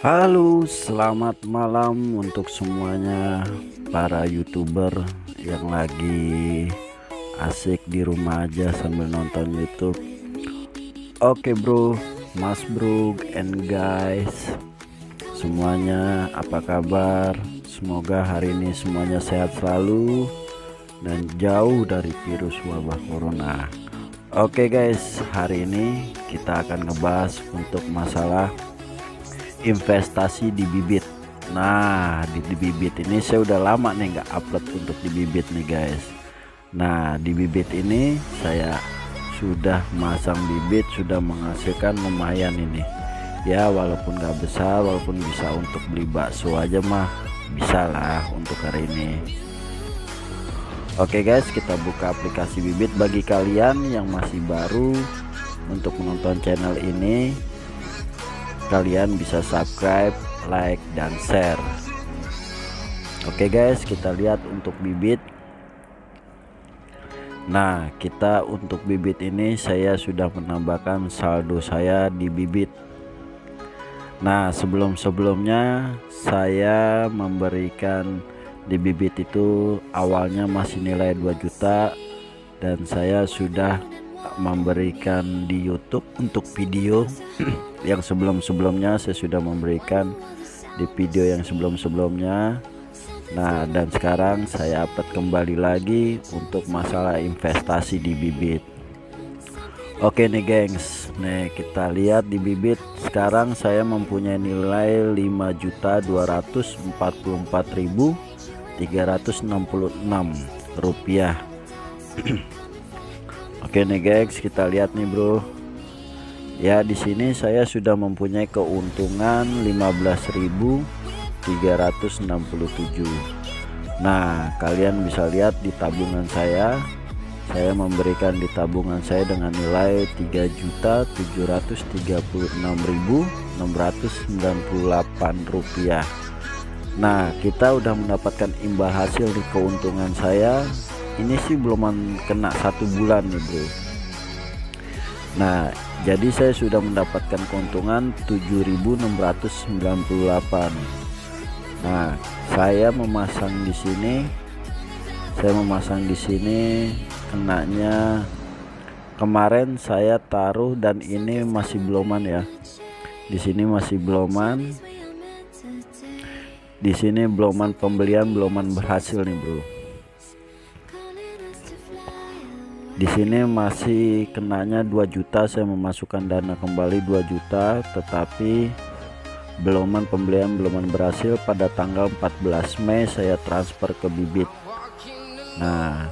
Halo, selamat malam untuk semuanya para YouTuber yang lagi asik di rumah aja sambil nonton YouTube. Oke bro, Mas bro and guys, semuanya apa kabar? Semoga hari ini semuanya sehat selalu dan jauh dari virus wabah corona. Oke guys, hari ini kita akan ngebahas untuk masalah investasi di bibit. Nah, di bibit ini saya udah lama nih nggak upload untuk di bibit nih guys. Nah, di bibit ini saya sudah masang bibit, sudah menghasilkan lumayan ini ya, walaupun nggak besar, walaupun bisa untuk beli bakso aja mah bisa lah untuk hari ini. Oke guys, kita buka aplikasi bibit. Bagi kalian yang masih baru untuk menonton channel ini, kalian bisa subscribe, like, dan share. Oke guys, kita lihat untuk bibit. Nah, kita untuk bibit ini saya sudah menambahkan saldo saya di bibit. Nah, sebelumnya saya memberikan di bibit itu awalnya masih nilai 2 juta, dan saya sudah memberikan di YouTube untuk video yang sebelumnya saya sudah memberikan di video yang sebelumnya. Nah, dan sekarang saya upload kembali lagi untuk masalah investasi di bibit. Oke nih gengs, nih kita lihat di bibit sekarang saya mempunyai nilai 5.244.366 rupiah. Oke nih gengs, kita lihat nih bro. Ya, di sini saya sudah mempunyai keuntungan 15.367. Nah, kalian bisa lihat di tabungan saya memberikan di tabungan saya dengan nilai 3.736.698 rupiah. Nah, kita udah mendapatkan imbal hasil di keuntungan saya. Ini sih belum kena 1 bulan nih bro. Nah, jadi saya sudah mendapatkan keuntungan 7.698. Nah, saya memasang di sini kenanya kemarin saya taruh, dan ini masih beloman ya. Di sini masih beloman. Di sini beloman pembelian, beloman berhasil nih bro. Di sini masih kenanya 2 juta, saya memasukkan dana kembali 2 juta, tetapi beloman pembelian beloman berhasil. Pada tanggal 14 Mei saya transfer ke bibit. Nah,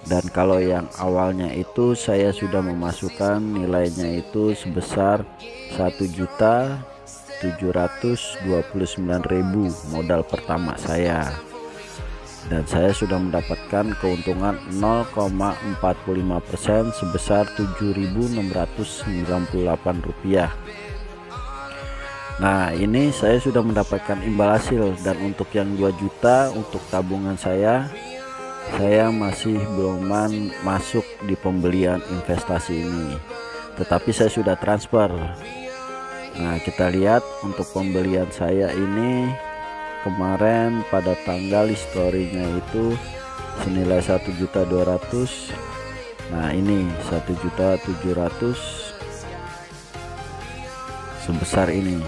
dan kalau yang awalnya itu saya sudah memasukkan nilainya itu sebesar 1.729.000 modal pertama saya, dan saya sudah mendapatkan keuntungan 0,45% sebesar 7.698 rupiah. Nah, ini saya sudah mendapatkan imbal hasil, dan untuk yang 2 juta untuk tabungan saya masih belum masuk di pembelian investasi ini, tetapi saya sudah transfer. Nah, kita lihat untuk pembelian saya ini kemarin pada tanggal historinya itu senilai 1.200.000. Nah, ini 1.700.000 sebesar ini.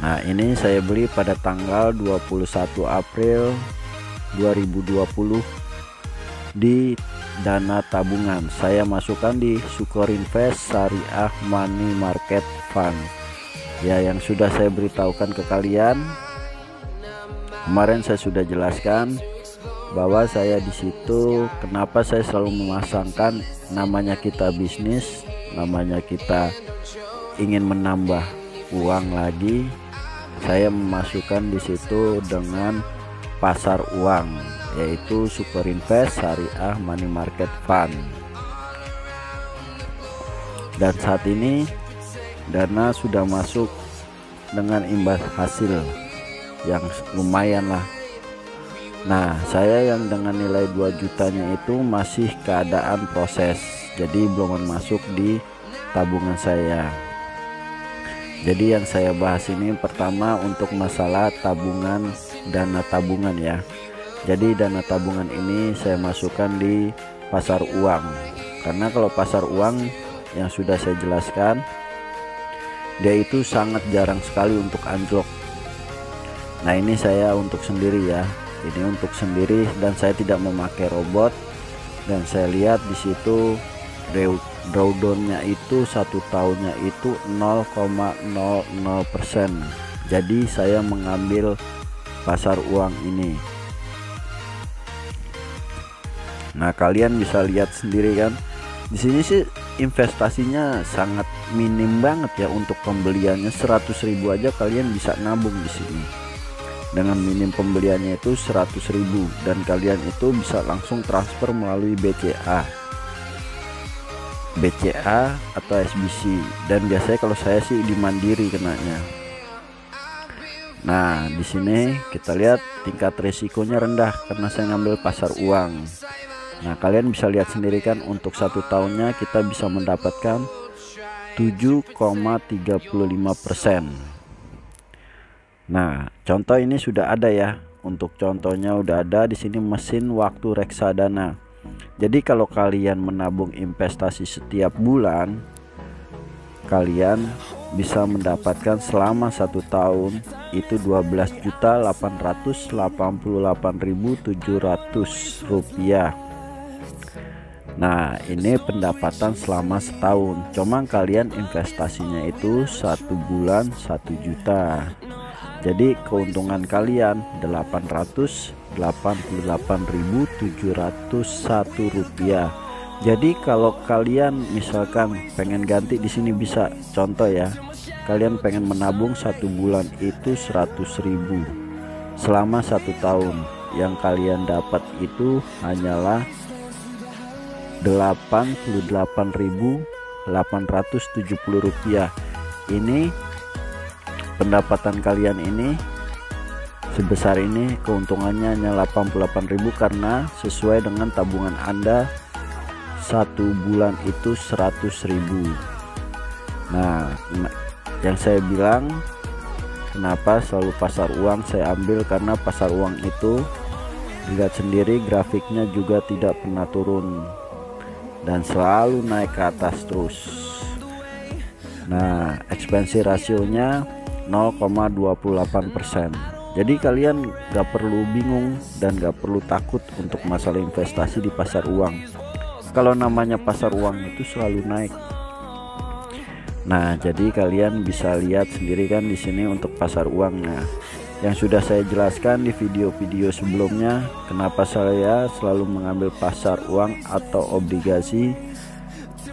Nah, ini saya beli pada tanggal 21 April 2020 di dana tabungan. Saya masukkan di Sukorinvest Syariah Money Market Fund ya, yang sudah saya beritahukan ke kalian kemarin. Saya sudah jelaskan bahwa saya di situ kenapa saya selalu memasangkan, namanya kita bisnis, namanya kita ingin menambah uang lagi. Saya memasukkan di situ dengan pasar uang, yaitu Sukorinvest Syariah Money Market Fund. Dan saat ini dana sudah masuk dengan imbal hasil yang lumayan lah. Nah, saya yang dengan nilai 2 jutanya itu masih keadaan proses. jadi belum masuk di tabungan saya. Jadi yang saya bahas ini pertama untuk masalah tabungan, dana tabungan ya. Jadi dana tabungan ini saya masukkan di pasar uang, karena kalau pasar uang yang sudah saya jelaskan, dia itu sangat jarang sekali untuk anjlok. Nah ini saya untuk sendiri ya, ini untuk sendiri dan saya tidak memakai robot. Dan saya lihat di situ drawdownnya itu 1 tahunnya itu 0,00%. Jadi saya mengambil pasar uang ini. Nah kalian bisa lihat sendiri kan, di sini sih investasinya sangat minim banget ya. Untuk pembeliannya 100.000 aja kalian bisa nabung di sini. Dengan minim pembeliannya itu 100.000 dan kalian itu bisa langsung transfer melalui BCA atau SBC. Dan biasanya kalau saya sih di Mandiri kenanya. Nah di sini kita lihat tingkat resikonya rendah karena saya ngambil pasar uang. Nah kalian bisa lihat sendiri kan, untuk 1 tahunnya kita bisa mendapatkan 7,35%. Nah contoh ini sudah ada ya, untuk contohnya udah ada di sini, mesin waktu reksadana. Jadi kalau kalian menabung investasi setiap bulan, kalian bisa mendapatkan selama 1 tahun itu 12.888.700 rupiah. Nah ini pendapatan selama setahun, cuma kalian investasinya itu 1 bulan 1 juta. Jadi keuntungan kalian 888.701 rupiah. Jadi kalau kalian misalkan pengen ganti di sini bisa, contoh ya, kalian pengen menabung 1 bulan itu 100.000 selama 1 tahun, yang kalian dapat itu hanyalah 88.870 rupiah. Ini pendapatan kalian ini sebesar ini, keuntungannya hanya 88.000 karena sesuai dengan tabungan Anda 1 bulan itu 100.000. Nah yang saya bilang kenapa selalu pasar uang saya ambil, karena pasar uang itu lihat sendiri grafiknya juga tidak pernah turun dan selalu naik ke atas terus. Nah ekspansi rasionya 0,28%. Jadi kalian gak perlu bingung dan gak perlu takut untuk masalah investasi di pasar uang. Kalau namanya pasar uang itu selalu naik. Nah jadi kalian bisa lihat sendiri kan di sini untuk pasar uangnya, yang sudah saya jelaskan di video-video sebelumnya, kenapa saya selalu mengambil pasar uang atau obligasi,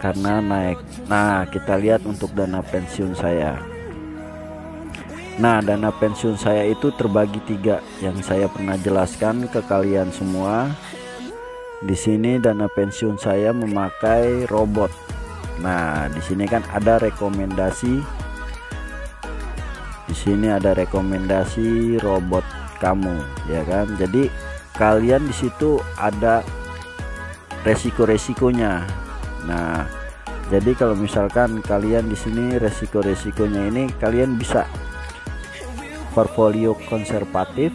karena naik. Nah kita lihat untuk dana pensiun saya. Nah dana pensiun saya itu terbagi 3 yang saya pernah jelaskan ke kalian semua. Di sini dana pensiun saya memakai robot. Nah di sini kan ada rekomendasi. Di sini ada rekomendasi robot kamu, ya kan? Jadi kalian di situ ada resiko-resikonya. Nah, jadi kalau misalkan kalian di sini resiko-resikonya ini, kalian bisa portfolio konservatif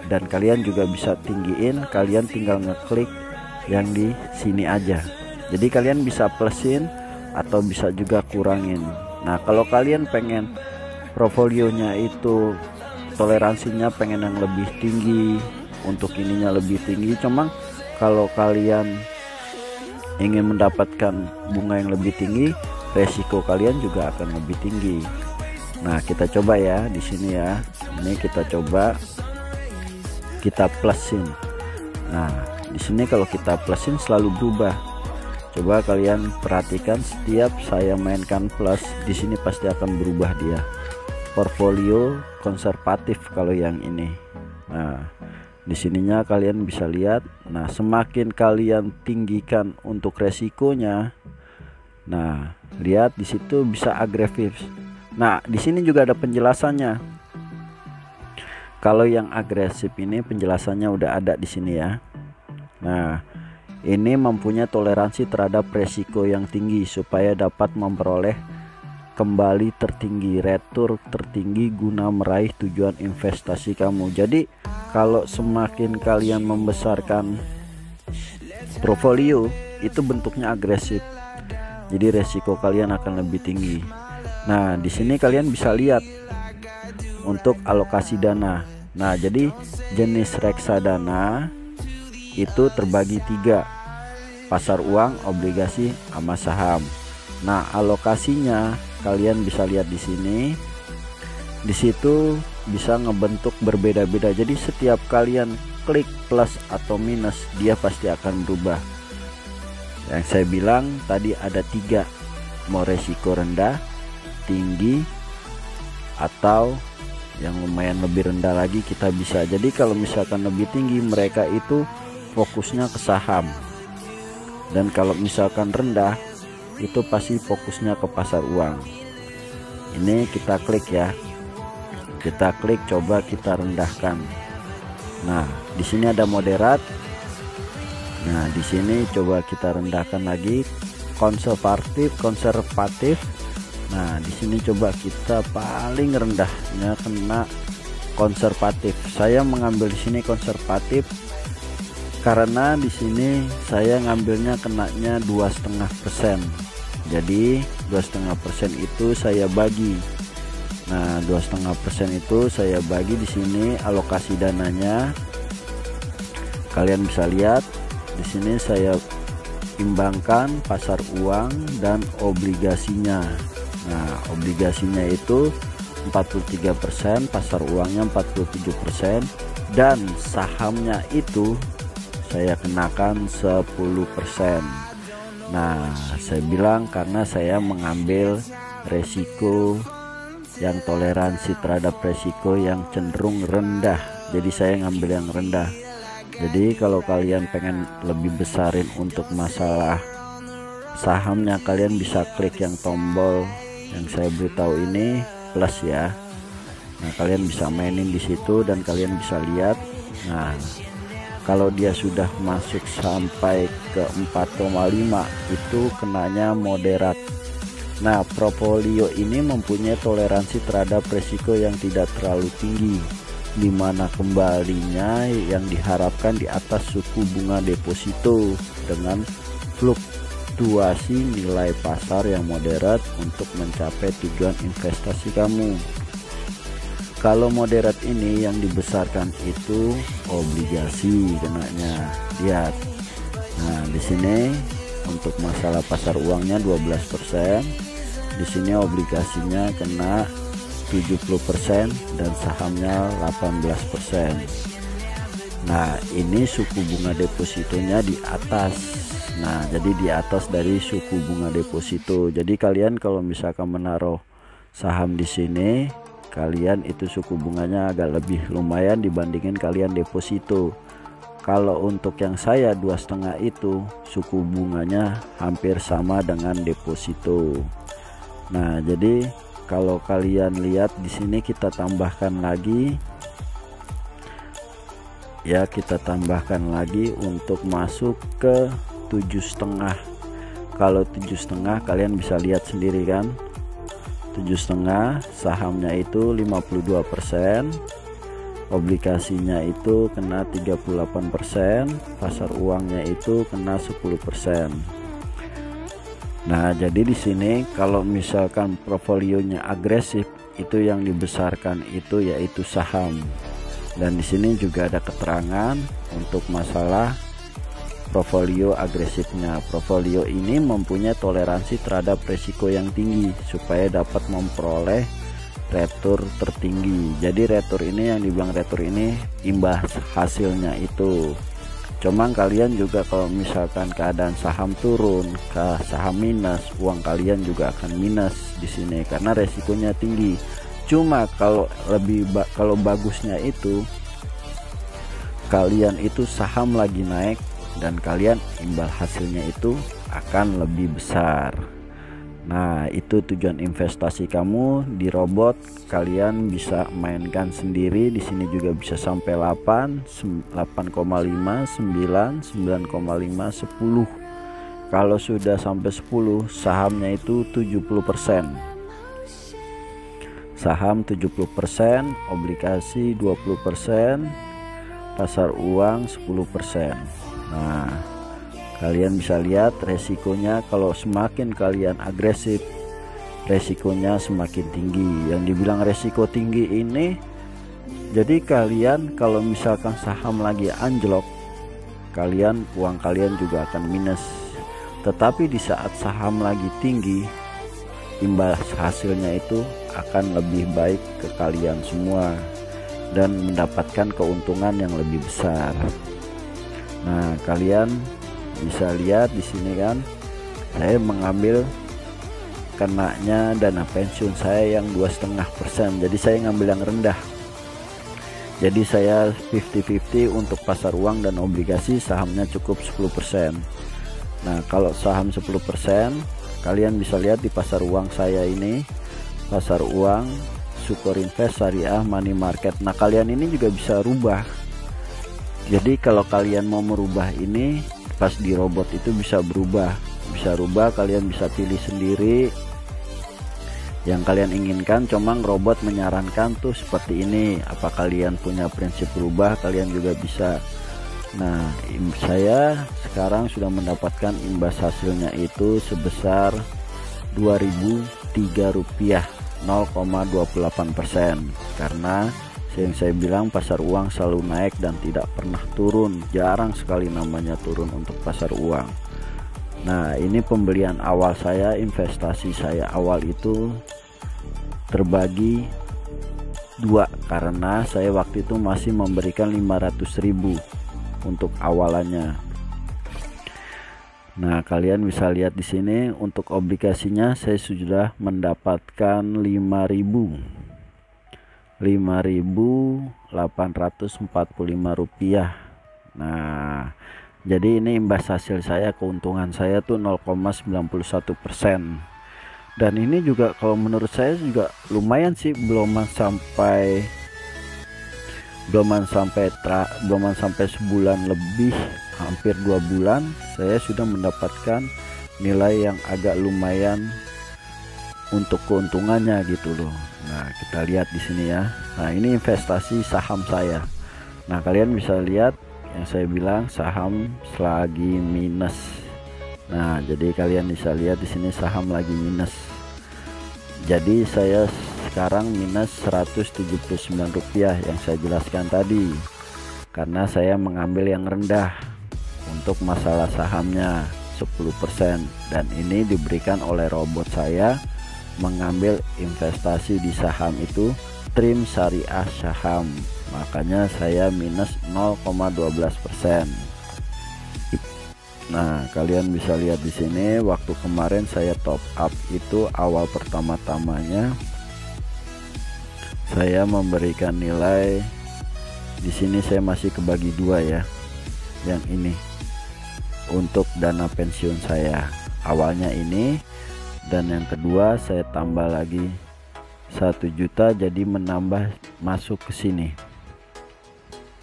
dan kalian juga bisa tinggiin. Kalian tinggal ngeklik yang di sini aja. Jadi kalian bisa plusin atau bisa juga kurangin. Nah, kalau kalian pengen portfolionya itu toleransinya pengen yang lebih tinggi, untuk ininya lebih tinggi, cuma kalau kalian ingin mendapatkan bunga yang lebih tinggi, resiko kalian juga akan lebih tinggi. Nah kita coba ya di sini ya, ini kita coba kita plusin. Nah di sini kalau kita plusin selalu berubah. Coba kalian perhatikan, setiap saya mainkan plus di sini pasti akan berubah dia. Portfolio konservatif kalau yang ini. Nah di sininya kalian bisa lihat. Nah semakin kalian tinggikan untuk resikonya, nah lihat di situ bisa agresif. Nah di sini juga ada penjelasannya. Kalau yang agresif ini penjelasannya udah ada di sini ya. Nah ini mempunyai toleransi terhadap resiko yang tinggi supaya dapat memperoleh kembali tertinggi, retur tertinggi guna meraih tujuan investasi kamu. Jadi kalau semakin kalian membesarkan portofolio, itu bentuknya agresif, jadi resiko kalian akan lebih tinggi. Nah, di sini kalian bisa lihat untuk alokasi dana. Nah, jadi jenis reksadana itu terbagi 3, pasar uang, obligasi, sama saham. Nah, alokasinya kalian bisa lihat di sini. Di situ bisa ngebentuk berbeda-beda. Jadi setiap kalian klik plus atau minus, dia pasti akan berubah. Yang saya bilang tadi ada 3, mau resiko rendah, tinggi, atau yang lumayan lebih rendah lagi kita bisa. Jadi kalau misalkan lebih tinggi, mereka itu fokusnya ke saham, dan kalau misalkan rendah itu pasti fokusnya ke pasar uang. Ini kita klik ya, kita klik, coba kita rendahkan. Nah, di sini ada moderat. Nah, di sini coba kita rendahkan lagi, konservatif. Nah, di sini coba kita paling rendahnya kena konservatif. Saya mengambil di sini konservatif karena di sini saya ngambilnya kenanya 2,5%. Jadi 2,5% itu saya bagi. Nah, 2,5% itu saya bagi di sini alokasi dananya. Kalian bisa lihat di sini saya imbangkan pasar uang dan obligasinya. Nah, obligasinya itu 43%, pasar uangnya 47%, dan sahamnya itu saya kenakan 10%. Nah, saya bilang karena saya mengambil resiko yang toleransi terhadap resiko yang cenderung rendah, jadi saya ngambil yang rendah. Jadi kalau kalian pengen lebih besarin untuk masalah sahamnya, kalian bisa klik yang tombol yang saya beritahu ini plus ya. Nah, kalian bisa mainin di situ dan kalian bisa lihat. Nah, kalau dia sudah masuk sampai ke 4,5 itu kenanya moderat. Nah, portofolio ini mempunyai toleransi terhadap resiko yang tidak terlalu tinggi, di mana kembalinya yang diharapkan di atas suku bunga deposito dengan fluktuasi nilai pasar yang moderat untuk mencapai tujuan investasi kamu. Kalau moderat ini yang dibesarkan itu obligasi kenanya. Lihat. Nah, di sini untuk masalah pasar uangnya 12%. Di sini obligasinya kena 70% dan sahamnya 18%. Nah, ini suku bunga depositonya di atas. Nah, jadi di atas dari suku bunga deposito. Jadi kalian kalau misalkan menaruh saham di sini, kalian itu suku bunganya agak lebih lumayan dibandingin kalian deposito. Kalau untuk yang saya 2,5 itu suku bunganya hampir sama dengan deposito. Nah, jadi kalau kalian lihat di sini kita tambahkan lagi ya, kita tambahkan lagi untuk masuk ke 7,5. Kalau 7,5 kalian bisa lihat sendiri kan, 7,5 sahamnya itu 52%, obligasinya itu kena 38%, pasar uangnya itu kena 10%. Nah, jadi di sini kalau misalkan portofolionya agresif, itu yang dibesarkan itu yaitu saham. Dan di sini juga ada keterangan untuk masalah portofolio agresifnya. Portofolio ini mempunyai toleransi terhadap risiko yang tinggi supaya dapat memperoleh retur tertinggi. Jadi retur ini yang dibilang retur ini imbas hasilnya itu. Cuman kalian juga kalau misalkan keadaan saham turun, ke saham minus, uang kalian juga akan minus di sini karena resikonya tinggi. Cuma kalau kalau bagusnya itu kalian itu saham lagi naik dan kalian imbal hasilnya itu akan lebih besar. Nah, itu tujuan investasi kamu di robot. Kalian bisa mainkan sendiri di sini juga bisa sampai 8, 8,5, 9, 9,5, 10. Kalau sudah sampai 10, sahamnya itu 70%. Saham 70%, obligasi 20%, pasar uang 10%. Nah, kalian bisa lihat resikonya. Kalau semakin kalian agresif, resikonya semakin tinggi. Yang dibilang resiko tinggi ini, jadi kalian kalau misalkan saham lagi anjlok, uang kalian juga akan minus. Tetapi di saat saham lagi tinggi, imbas hasilnya itu akan lebih baik ke kalian semua dan mendapatkan keuntungan yang lebih besar. Nah, kalian bisa lihat di sini kan, saya mengambil kenanya dana pensiun saya yang 2,5%. Jadi saya ngambil yang rendah. Jadi saya 50-50 untuk pasar uang dan obligasi, sahamnya cukup 10%. Nah, kalau saham 10%, kalian bisa lihat di pasar uang saya ini, pasar uang, Super Invest, Syariah, Money Market. Nah, kalian ini juga bisa rubah. Jadi kalau kalian mau merubah ini, pas di robot itu bisa berubah, kalian bisa pilih sendiri yang kalian inginkan. Cuma robot menyarankan tuh seperti ini. Apa kalian punya prinsip berubah, kalian juga bisa. Nah, saya sekarang sudah mendapatkan imbas hasilnya itu sebesar Rp2.003, 0,28%. Karena yang saya bilang pasar uang selalu naik dan tidak pernah turun, jarang sekali namanya turun untuk pasar uang. Nah, ini pembelian awal saya, investasi saya awal itu terbagi dua, karena saya waktu itu masih memberikan 500.000 untuk awalannya. Nah, kalian bisa lihat di sini untuk obligasinya saya sudah mendapatkan 5.845 rupiah. Nah, jadi ini imbas hasil saya, keuntungan saya tuh 0,91%. Dan ini juga kalau menurut saya juga lumayan sih, belum sampai sebulan lebih, hampir 2 bulan saya sudah mendapatkan nilai yang agak lumayan untuk keuntungannya gitu loh. Nah, kita lihat di sini ya. Nah, ini investasi saham saya. Nah, kalian bisa lihat yang saya bilang saham lagi minus. Nah, jadi kalian bisa lihat di sini saham lagi minus. Jadi saya sekarang minus Rp179 yang saya jelaskan tadi, karena saya mengambil yang rendah untuk masalah sahamnya 10%, dan ini diberikan oleh robot saya mengambil investasi di saham itu trim syariah saham, makanya saya minus 0,12%. Nah, kalian bisa lihat di sini waktu kemarin saya top up itu awal pertama-tamanya saya memberikan nilai di sini, saya masih kebagi dua ya, yang ini untuk dana pensiun saya awalnya ini, dan yang kedua saya tambah lagi 1 juta, jadi menambah masuk ke sini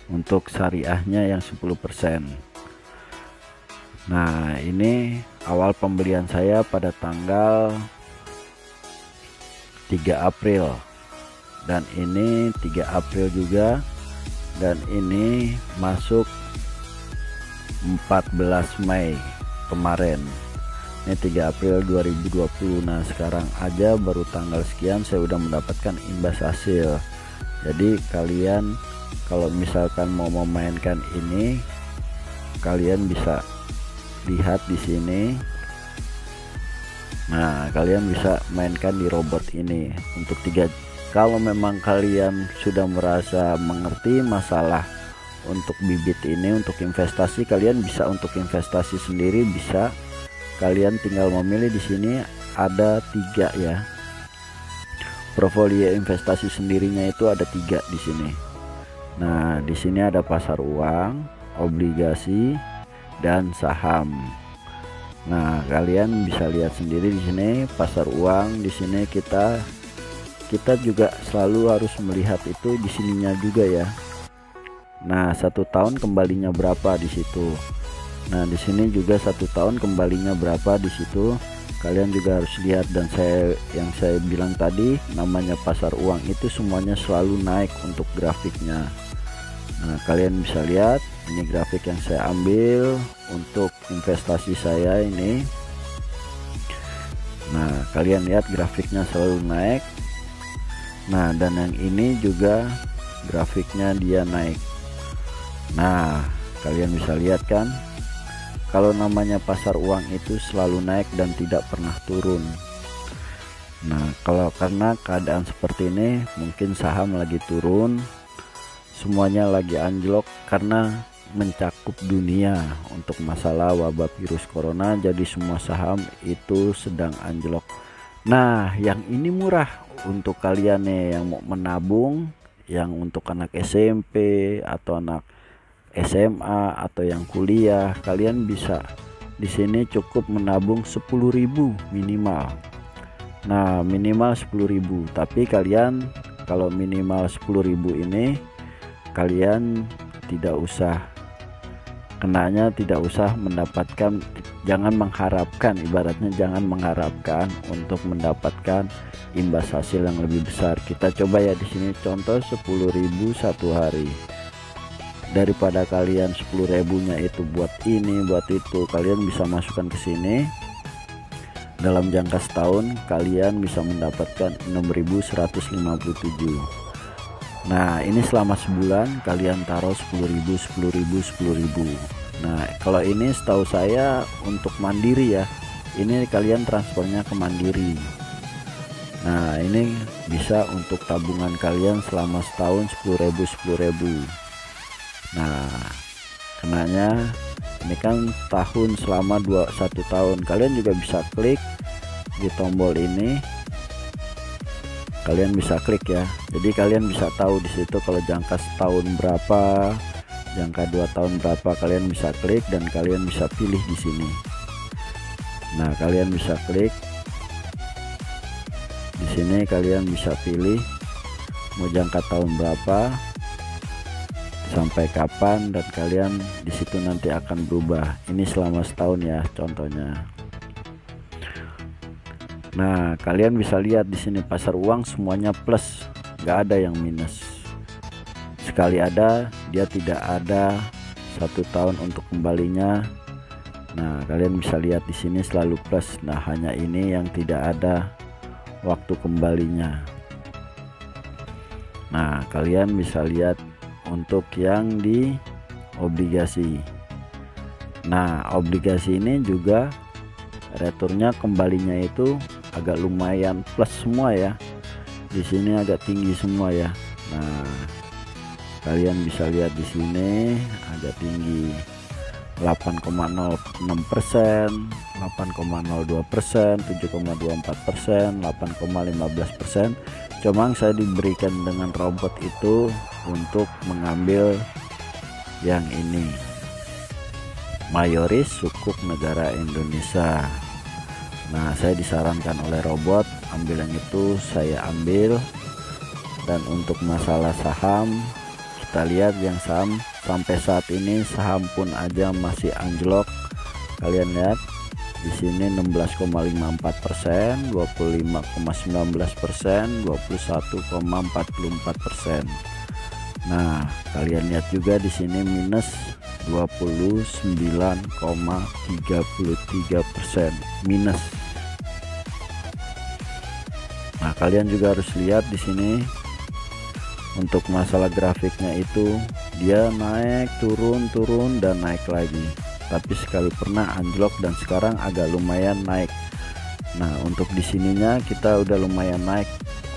untuk syariahnya yang 10%. Nah, ini awal pembelian saya pada tanggal 3 April, dan ini 3 April juga, dan ini masuk 14 Mei kemarin. Ini 3 April 2020. Nah, sekarang aja baru tanggal sekian saya udah mendapatkan imbas hasil. Jadi kalian kalau misalkan mau memainkan ini, kalian bisa lihat di sini. Nah, kalian bisa mainkan di robot ini untuk 3. Kalau memang kalian sudah merasa mengerti masalah untuk bibit ini untuk investasi, kalian bisa untuk investasi sendiri bisa. Kalian tinggal memilih di sini ada 3 ya. Portofolio investasi sendirinya itu ada 3 di sini. Nah, di sini ada pasar uang, obligasi, dan saham. Nah, kalian bisa lihat sendiri di sini pasar uang. Di sini kita juga selalu harus melihat itu di sininya juga ya. Nah, 1 tahun kembalinya berapa di situ. Nah, di sini juga 1 tahun kembalinya berapa di situ. Kalian juga harus lihat. Dan yang saya bilang tadi, namanya pasar uang itu semuanya selalu naik untuk grafiknya. Nah, kalian bisa lihat ini grafik yang saya ambil untuk investasi saya ini. Nah, kalian lihat grafiknya selalu naik. Nah, dan yang ini juga grafiknya dia naik. Nah, kalian bisa lihat kan, kalau namanya pasar uang itu selalu naik dan tidak pernah turun. Nah, kalau karena keadaan seperti ini, mungkin saham lagi turun, semuanya lagi anjlok karena mencakup dunia untuk masalah wabah virus corona, jadi semua saham itu sedang anjlok. Nah, yang ini murah untuk kalian nih yang mau menabung, yang untuk anak SMP atau anak SMA atau yang kuliah, kalian bisa di sini cukup menabung 10.000 minimal. Nah, minimal 10.000, tapi kalian kalau minimal 10.000 ini kalian tidak usah mendapatkan, jangan mengharapkan, ibaratnya jangan mengharapkan untuk mendapatkan imbas hasil yang lebih besar. Kita coba ya di sini contoh 10.000 satu hari. Daripada kalian 10.000-nya itu buat ini buat itu, kalian bisa masukkan ke sini. Dalam jangka setahun kalian bisa mendapatkan 6.157. Nah, ini selama sebulan kalian taruh 10.000. Nah, kalau ini setahu saya untuk mandiri ya, ini kalian transfernya ke mandiri. Nah, ini bisa untuk tabungan kalian selama setahun 10.000. Nah, kenanya ini kan tahun selama 1 tahun. Kalian juga bisa klik di tombol ini, kalian bisa klik ya, jadi kalian bisa tahu di situ kalau jangka setahun berapa, jangka 2 tahun berapa, kalian bisa klik dan kalian bisa pilih di sini. Nah, kalian bisa klik di sini, kalian bisa pilih mau jangka tahun berapa sampai kapan, dan kalian di situ nanti akan berubah. Ini selama setahun ya contohnya. Nah, kalian bisa lihat di sini pasar uang semuanya plus, nggak ada yang minus. Sekali ada, dia tidak ada 1 tahun untuk kembalinya. Nah, kalian bisa lihat di sini selalu plus. Nah, hanya ini yang tidak ada waktu kembalinya. Nah, kalian bisa lihat untuk yang di obligasi. Nah, obligasi ini juga returnnya kembalinya itu agak lumayan plus semua ya. Di sini agak tinggi semua ya. Nah, kalian bisa lihat di sini agak tinggi, 8,06%, 8,02%, 7,24%, 8,15%. Cuma saya diberikan dengan robot itu untuk mengambil yang ini, mayoris sukuk negara Indonesia. Nah, saya disarankan oleh robot ambil yang itu, saya ambil. Dan untuk masalah saham, kita lihat yang saham sampai saat ini, saham pun aja masih anjlok. Kalian lihat di sini 16,54%, 25,19%, 21,44%. Nah, kalian lihat juga di sini minus 29,33% minus. Nah, kalian juga harus lihat di sini untuk masalah grafiknya itu dia naik turun dan naik lagi, tapi sekali pernah anjlok dan sekarang agak lumayan naik. Nah, untuk di sininya kita udah lumayan naik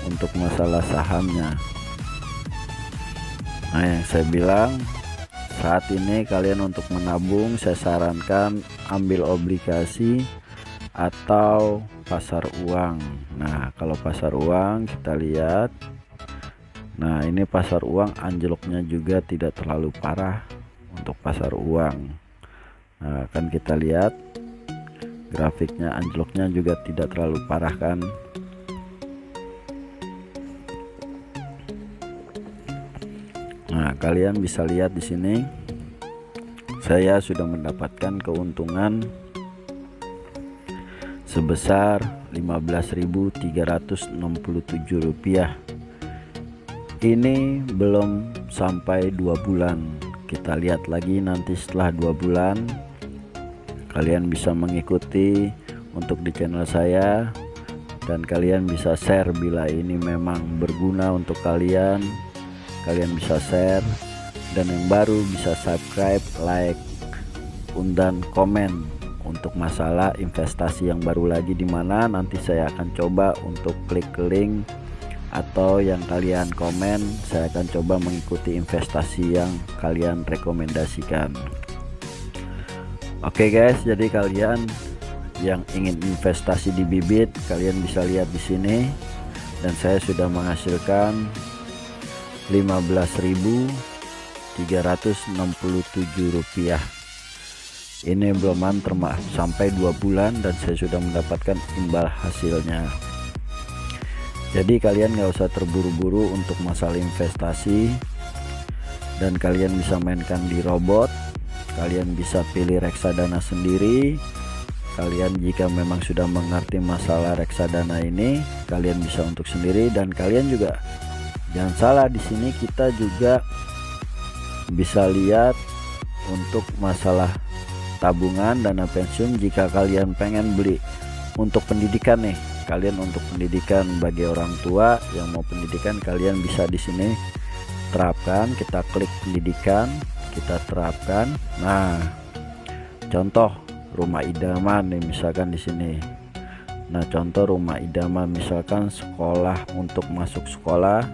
untuk masalah sahamnya. Nah, yang saya bilang saat ini kalian untuk menabung, saya sarankan ambil obligasi atau pasar uang. Nah, kalau pasar uang kita lihat, nah ini pasar uang anjloknya juga tidak terlalu parah untuk pasar uang. Nah, kan kita lihat grafiknya anjloknya juga tidak terlalu parah kan. Nah, kalian bisa lihat di sini saya sudah mendapatkan keuntungan sebesar Rp15.367. Ini belum sampai 2 bulan. Kita lihat lagi nanti setelah 2 bulan. Kalian bisa mengikuti untuk di channel saya, dan kalian bisa share bila ini memang berguna untuk kalian. Kalian bisa share, dan yang baru bisa subscribe, like, dan komen untuk masalah investasi yang baru lagi, dimana nanti saya akan coba untuk klik link atau yang kalian komen, saya akan coba mengikuti investasi yang kalian rekomendasikan. Oke guys, jadi kalian yang ingin investasi di bibit, kalian bisa lihat di sini, dan saya sudah menghasilkan Rp15.367. Ini belum sampai 2 bulan dan saya sudah mendapatkan imbal hasilnya. Jadi kalian nggak usah terburu-buru untuk masalah investasi, dan kalian bisa mainkan di robot. Kalian bisa pilih reksadana sendiri. Kalian jika memang sudah mengerti masalah reksadana ini, kalian bisa untuk sendiri. Dan kalian juga jangan salah, di sini kita juga bisa lihat untuk masalah tabungan, dana pensiun. Jika kalian pengen beli untuk pendidikan nih, kalian untuk pendidikan bagi orang tua yang mau pendidikan, kalian bisa di sini terapkan. Kita klik pendidikan, kita terapkan. Nah, contoh rumah idaman nih misalkan di sini. Nah, contoh rumah idaman misalkan sekolah, untuk masuk sekolah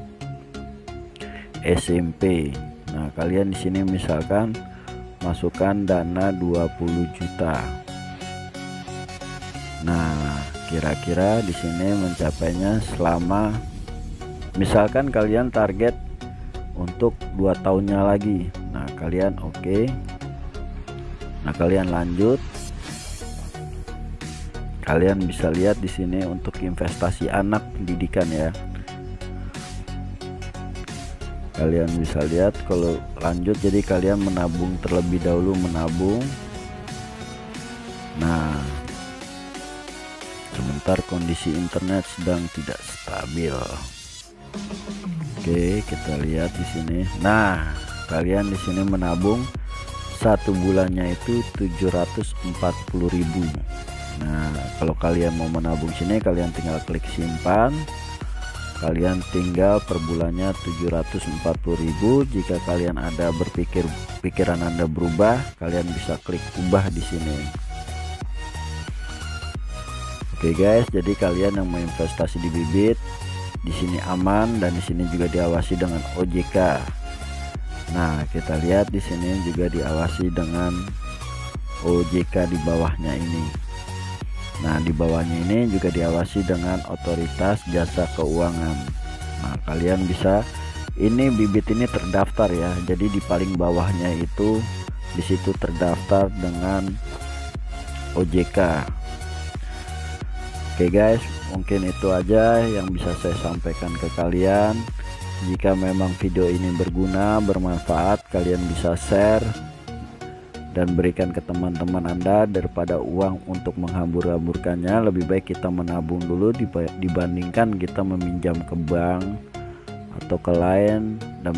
SMP. Nah, kalian di sini misalkan masukkan dana 20 juta. Nah, kira-kira di sini mencapainya selama, misalkan kalian target untuk 2 tahunnya lagi. Nah, kalian oke. Nah, kalian lanjut. Kalian bisa lihat di sini untuk investasi anak pendidikan ya. Kalian bisa lihat kalau lanjut, jadi kalian menabung terlebih dahulu, menabung. Nah, sebentar, kondisi internet sedang tidak stabil. Oke, kita lihat di sini. Nah, kalian di sini menabung 1 bulannya itu 740.000. Nah, kalau kalian mau menabung sini, kalian tinggal klik simpan. Kalian tinggal per bulannya 740.000. Jika kalian ada pikiran Anda berubah, kalian bisa klik ubah di sini. Oke guys, jadi kalian yang mau investasi di bibit, di sini aman, dan di sini juga diawasi dengan OJK. Nah, kita lihat di sini juga diawasi dengan OJK di bawahnya ini. Nah, di bawahnya ini juga diawasi dengan Otoritas Jasa Keuangan. Nah, kalian bisa, ini bibit ini terdaftar ya. Jadi di paling bawahnya itu di situ terdaftar dengan OJK. Oke guys, mungkin itu aja yang bisa saya sampaikan ke kalian. Jika memang video ini berguna, bermanfaat, kalian bisa share dan berikan ke teman-teman Anda. Daripada uang untuk menghambur-hamburkannya, lebih baik kita menabung dulu dibandingkan kita meminjam ke bank atau ke lain dan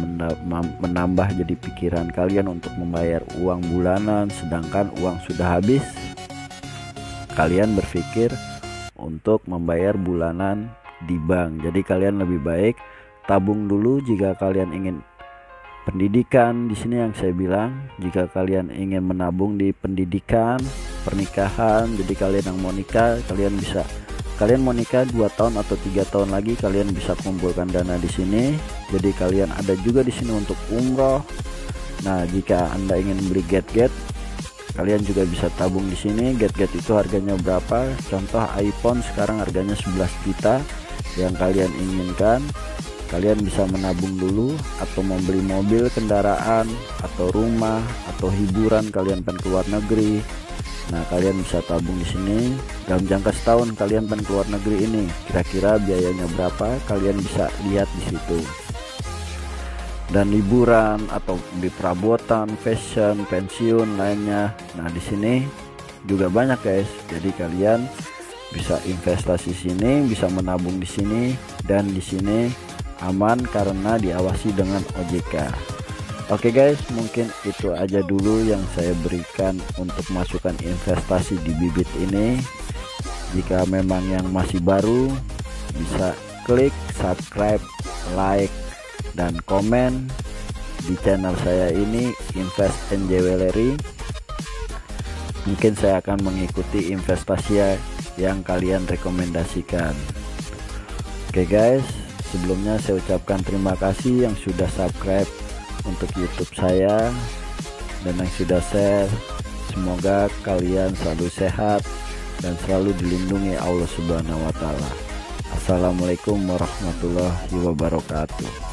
menambah jadi pikiran kalian untuk membayar uang bulanan, sedangkan uang sudah habis. Kalian berpikir untuk membayar bulanan di bank. Jadi kalian lebih baik tabung dulu jika kalian ingin pendidikan. Di sini yang saya bilang, jika kalian ingin menabung di pendidikan, pernikahan, jadi kalian yang mau nikah, kalian mau nikah 2 tahun atau 3 tahun lagi, kalian bisa kumpulkan dana di sini. Jadi kalian ada juga di sini untuk umroh. Nah, jika Anda ingin beli gadget, kalian juga bisa tabung di sini. Gadget itu harganya berapa? Contoh iPhone sekarang harganya 11 juta. Yang kalian inginkan, kalian bisa menabung dulu, atau membeli mobil, kendaraan, atau rumah, atau hiburan, kalian pengen keluar negeri, Nah, kalian bisa tabung di sini dalam jangka setahun. Kalian pengen keluar negeri ini, kira-kira biayanya berapa? Kalian bisa lihat di situ. Dan liburan atau di perabotan, fashion, pensiun lainnya. Nah, di sini juga banyak guys. Jadi kalian bisa investasi sini, bisa menabung di sini, dan di sini aman karena diawasi dengan OJK. Oke guys, mungkin itu aja dulu yang saya berikan untuk masukan investasi di bibit ini. Jika memang yang masih baru, bisa klik subscribe, like, dan komen di channel saya ini, Invest and Jewelry. Mungkin saya akan mengikuti investasi yang kalian rekomendasikan. Oke guys, sebelumnya saya ucapkan terima kasih yang sudah subscribe untuk YouTube saya dan yang sudah share. Semoga kalian selalu sehat dan selalu dilindungi Allah Subhanahu wa Ta'ala. Assalamualaikum warahmatullahi wabarakatuh.